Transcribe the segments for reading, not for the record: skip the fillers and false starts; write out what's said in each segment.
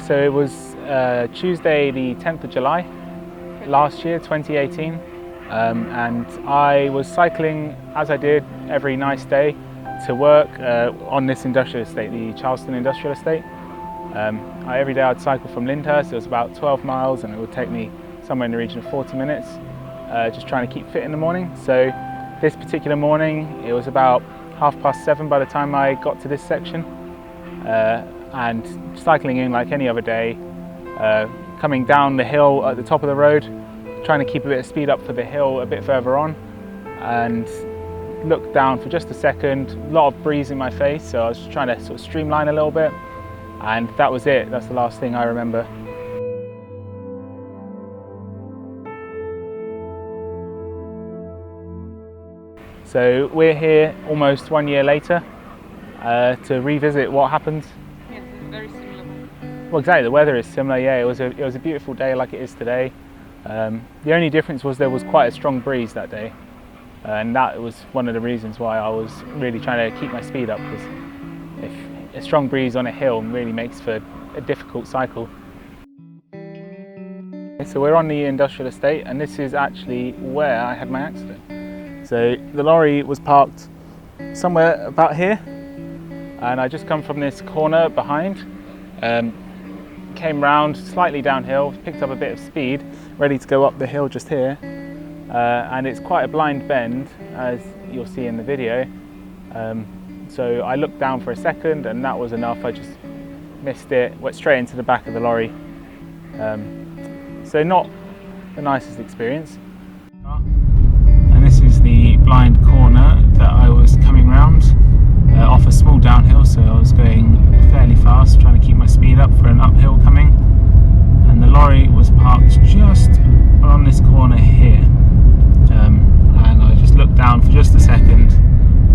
So it was Tuesday the 10th of July last year, 2018, and I was cycling, as I did every nice day, to work on this industrial estate, the Charleston industrial estate. Every day I'd cycle from Lyndhurst. It was about 12 miles and it would take me somewhere in the region of 40 minutes, just trying to keep fit in the morning. So this particular morning it was about 7:30 by the time I got to this section, and cycling in like any other day, coming down the hill at the top of the road, trying to keep a bit of speed up for the hill a bit further on, and looked down for just a second, a lot of breeze in my face, so I was just trying to sort of streamline a little bit, and that was it. That's the last thing I remember. So we're here almost 1 year later to revisit what happened. Yeah, very similar. Well, exactly, the weather is similar. Yeah, it was a beautiful day like it is today. The only difference was there was quite a strong breeze that day, and that was one of the reasons why I was really trying to keep my speed up, because if a strong breeze on a hill really makes for a difficult cycle. So we're on the industrial estate, and this is actually where I had my accident. So the lorry was parked somewhere about here, and I just come from this corner behind, came round slightly downhill, picked up a bit of speed, ready to go up the hill just here, and it's quite a blind bend, as you'll see in the video. So I looked down for a second and that was enough. I just missed it, went straight into the back of the lorry. So not the nicest experience. And this is the blind corner that I was coming round off a small downhill, so I was going fairly fast, trying to keep my speed up for an uphill coming. And the lorry was parked just on this corner here. And I just looked down for just a second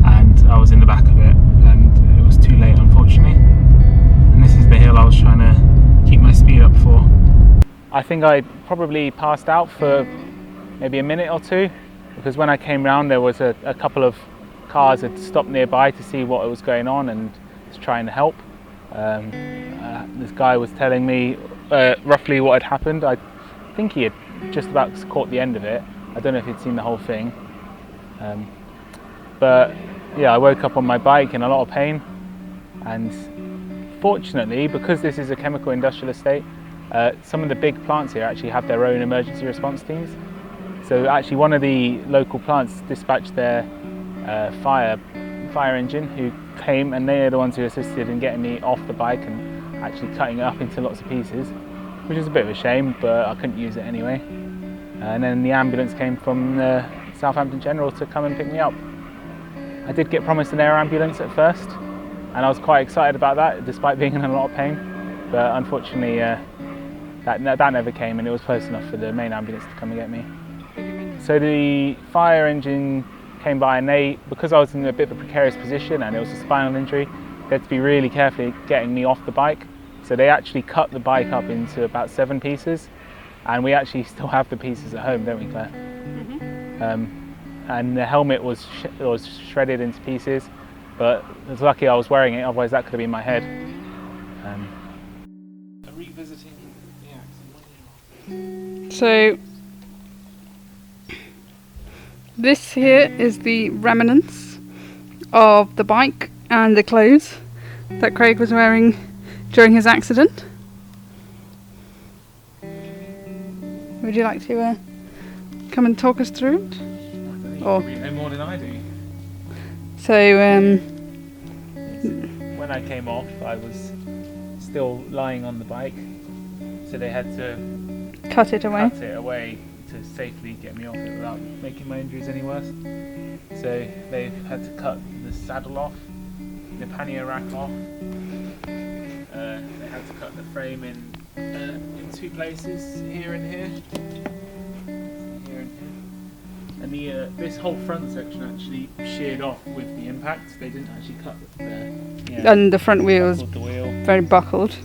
and I was in the back of it, and it was too late, unfortunately. And this is the hill I was trying to keep my speed up for. I think I probably passed out for maybe a minute or two, because when I came round there was a couple of cars had stopped nearby to see what was going on and to try and help. This guy was telling me roughly what had happened. I think he had just about caught the end of it. I don't know if he'd seen the whole thing. But yeah, I woke up on my bike in a lot of pain, and fortunately, because this is a chemical industrial estate, some of the big plants here actually have their own emergency response teams. So actually one of the local plants dispatched their fire engine, who came, and they are the ones who assisted in getting me off the bike and actually cutting it up into lots of pieces, which is a bit of a shame, but I couldn't use it anyway. And then the ambulance came from Southampton General to come and pick me up. I did get promised an air ambulance at first, and I was quite excited about that, despite being in a lot of pain. But unfortunately, that never came, and it was close enough for the main ambulance to come and get me. So the fire engine came by, and because I was in a bit of a precarious position and it was a spinal injury, they had to be really careful getting me off the bike. So they actually cut the bike up into about 7 pieces, and we actually still have the pieces at home, don't we, Claire? Mm-hmm. And the helmet was shredded into pieces, but I was lucky I was wearing it, otherwise that could have been my head. Revisiting the accident. So this here is the remnants of the bike and the clothes that Craig was wearing during his accident. Would you like to come and talk us through it? Or you know more than I do. So when I came off, I was still lying on the bike, so they had to cut it away to safely get me off it without making my injuries any worse. So they had to cut the saddle off, the pannier rack off. They had to cut the frame in 2 places, here and here. And this whole front section actually sheared off with the impact. They didn't actually cut and the front wheel was very buckled.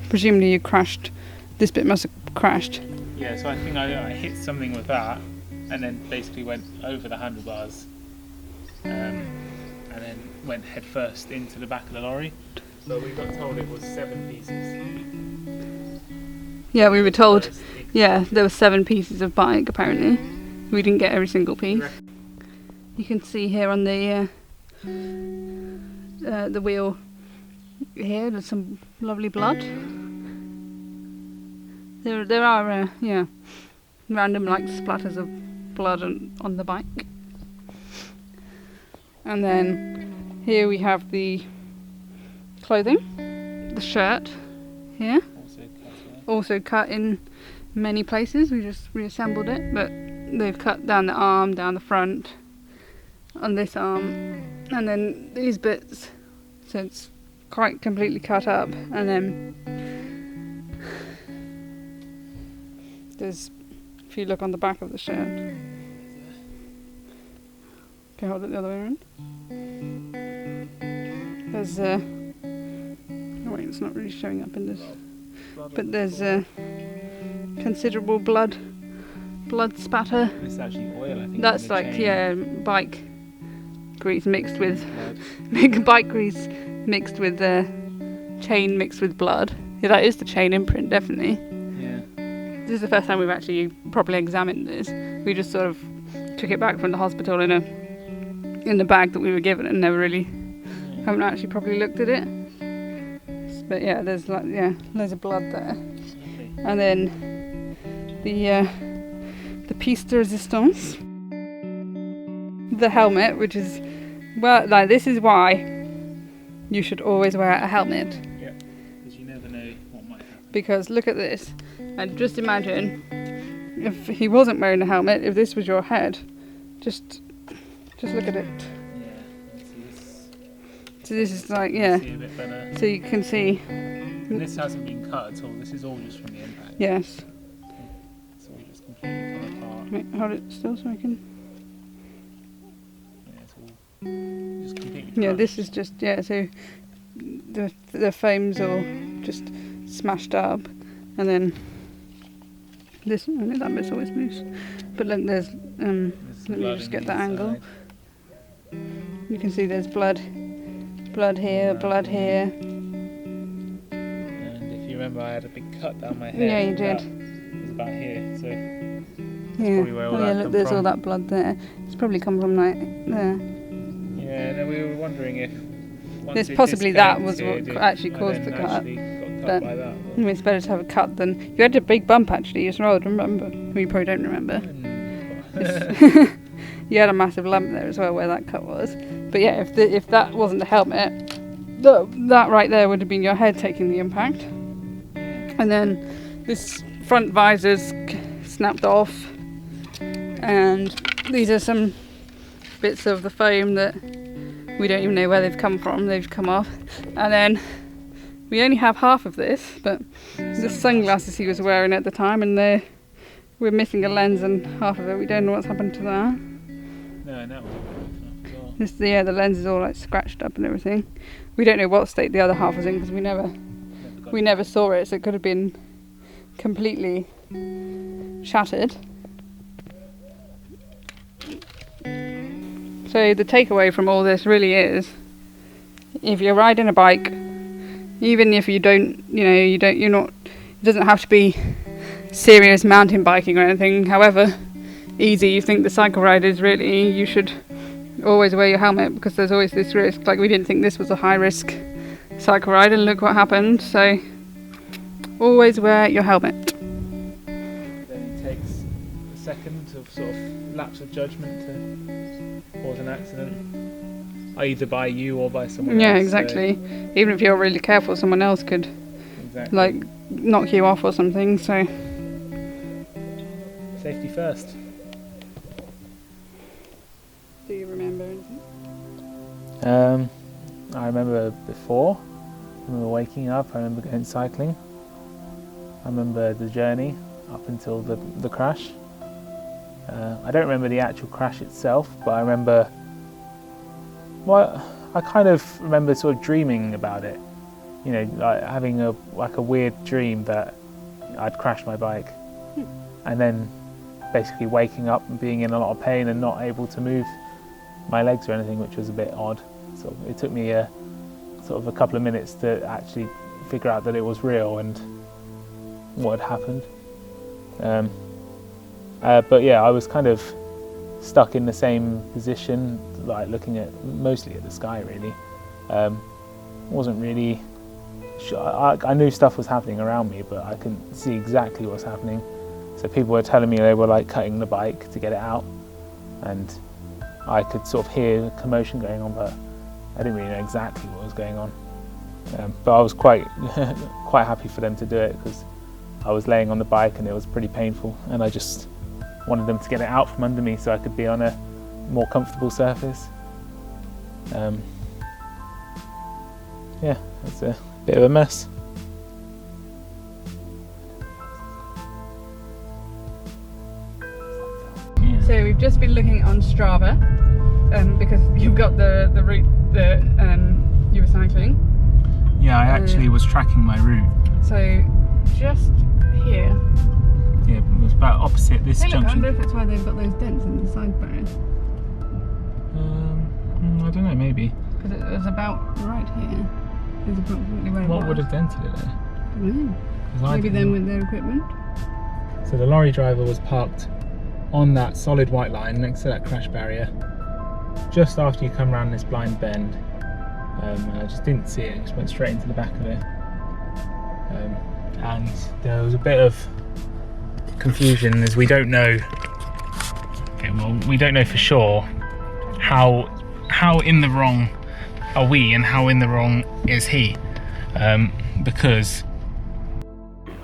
Presumably you crashed. This bit must have crashed. Yeah, so I think I hit something with that, and then basically went over the handlebars, and then went head first into the back of the lorry. But we got told it was 7 pieces. Yeah, we were told. Yeah, there were 7 pieces of bike apparently. We didn't get every single piece. You can see here on the wheel here, there's some lovely blood. There are random like splatters of blood on the bike. And then here we have the clothing, the shirt here, also cut in many places. We just reassembled it, but they've cut down the arm, down the front, on this arm, and then these bits, so it's quite completely cut up. And then there's, if you look on the back of the shirt, can I hold it the other way around? There's oh wait, it's not really showing up in this, but there's considerable blood spatter. This is actually oil, I think. That's like bike grease mixed with bike grease mixed with chain mixed with blood. Yeah, that is the chain imprint, definitely. Yeah. This is the first time we've actually properly examined this. We just sort of took it back from the hospital in the bag that we were given and never really haven't actually properly looked at it. But yeah, there's like loads of blood there. And then the piece de resistance, the helmet, which is, well, like, this is why you should always wear a helmet. Yeah, because you never know what might happen. Because look at this, and just imagine if he wasn't wearing a helmet, if this was your head, just look at it. Yeah, see this. So this is like, See a bit better. so you can see. And this hasn't been cut at all. This is all just from the impact. Yes. It's all just completely come apart. Wait, hold it still so I can. Yeah, it's all just completely. Yeah, crushed. this is just so the foam's all just smashed up, and then this that bit's always loose. But then there's let me just get that angle. You can see there's blood here, blood here. And if you remember, I had a big cut down my head. Yeah, you did. It was about here, so Yeah. probably where all that Look, come there's from. all that blood there. It's probably come from like there. yeah. And then we were wondering if once There's it possibly that was what disconnected, actually I caused then the cut. actually got cut But by that. I mean, it's better to have a cut than you had a big bump actually as well. Remember? Well, you probably don't remember. You had a massive lump there as well where that cut was. But yeah, if that wasn't the helmet, that right there would have been your head taking the impact. And then this front visor's snapped off, and these are some bits of the foam that we don't even know where they've come from. They've come off, and then we only have half of this, but the sunglasses he was wearing at the time, and we're missing a lens and half of it. We don't know what's happened to that. No, and that was broken off as well. The lens is all like scratched up and everything. We don't know what state the other half was in because we never saw it, so it could have been completely shattered. So the takeaway from all this really is, if you're riding a bike, even if you don't, it doesn't have to be serious mountain biking or anything, however easy you think the cycle ride is, really, you should always wear your helmet, because there's always this risk. Like, we didn't think this was a high risk cycle ride, and look what happened. So always wear your helmet. Then it takes a second of sort of lapse of judgment to cause an accident, either by you or by someone else. Yeah, exactly. Even if you're really careful, someone else could like knock you off or something. So safety first. do you remember anything? I remember before. I remember waking up. I remember going cycling. I remember the journey up until the crash. I don't remember the actual crash itself, but I remember. Well, I kind of remember sort of dreaming about it. Like having a weird dream that I'd crashed my bike, and then basically waking up and being in a lot of pain and not able to move my legs or anything, which was a bit odd. So it took me a couple of minutes to actually figure out that it was real, and what had happened. But yeah, I was kind of stuck in the same position, like looking mostly at the sky really. Wasn't really sure. I knew stuff was happening around me, but I couldn't see exactly what was happening. So people were telling me they were like cutting the bike to get it out, and I could sort of hear commotion going on, but I didn't really know exactly what was going on. But I was quite happy for them to do it, because I was laying on the bike and it was pretty painful, and I just wanted them to get it out from under me so I could be on a more comfortable surface. Yeah, it's a bit of a mess. Yeah. So we've just been looking on Strava, because you've got the route that you were cycling. Yeah, I actually was tracking my route. So just here. Yeah, it was about opposite this Hey, look, I junction. wonder if it's why they've got those dents in the side barriers. I don't know, maybe. Because it was about right here. Is approximately where it was. What would have dented it then? I don't know. 'Cause I Maybe didn't them know. with their equipment. So the lorry driver was parked on that solid white line next to that crash barrier, just after you come around this blind bend. And I just didn't see it, just went straight into the back of it. And there was a bit of confusion, as we don't know. Okay, well, we don't know for sure how in the wrong are we and how in the wrong is he, because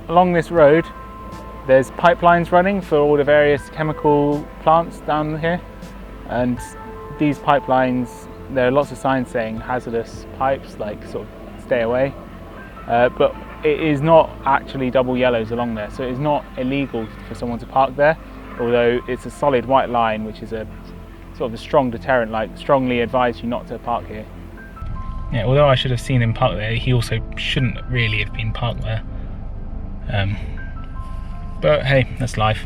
along this road there's pipelines running for all the various chemical plants down here, and these pipelines, there are lots of signs saying hazardous pipes, like sort of stay away, but it is not actually double yellows along there, so it is not illegal for someone to park there, although it's a solid white line, which is a sort of a strong deterrent, like strongly advise you not to park here. Yeah, although I should have seen him park there, he also shouldn't really have been parked there. But hey, that's life.